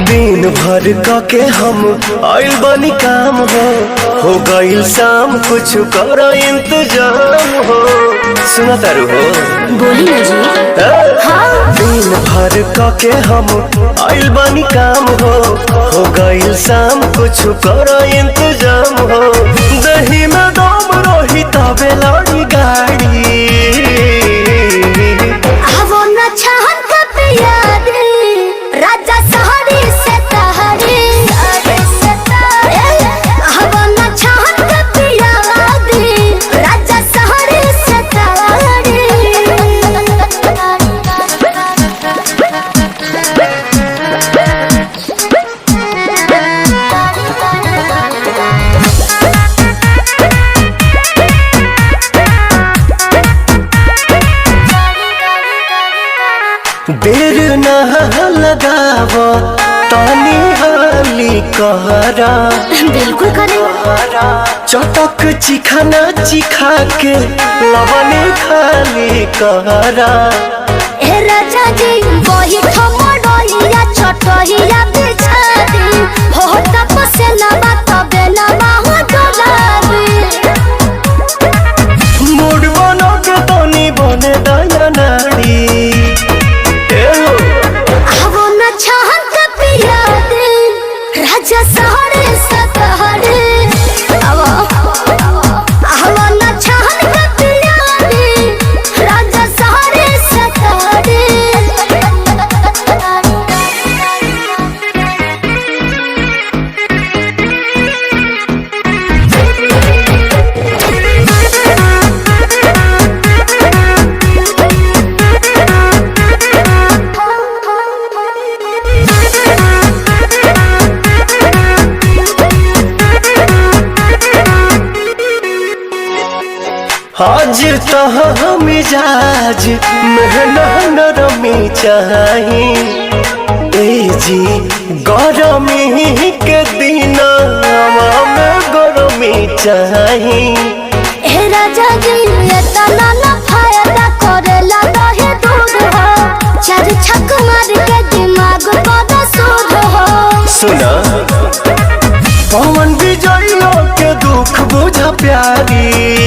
दिन भर के हम आइल बनी काम हो गईल शाम कुछ कर इंतजाम हो। सुना तारू हो बोली ना जी। हाँ। दिन भर के हम आइल बनी काम हो गईल शाम कुछ कर इंतजाम हो। दही में दम रही तबे लड़ी गाड़ी राजा सहरी से तहरी छहन के पिया दी राजा सहरी से देर न लगाव तानी हाली कहरा बिल्कुल करे चटक चिखाना चिखा के लवने खाली कहरा। ए राजा जी वही ठमडोइया छटहिया बिछा दी हो तपसे लबा तबे लबा हो डोलाबी मूड बनो के तनी बने दया नाड़ी छहन के पिया दे राजा सहरे सतहरे छहन के पिया दे राजा सहरे सतहरे आज तो मिजाज मेहना नरमी चाही ए जी गरमी के दिन में गरमी चाही। ए राजा जी इतना न फायदा करेला दहे दूध हो चार छक मार के दिमाग बड़ा सूद हो। सुना पवन विजय के दुख बुझ प्यारी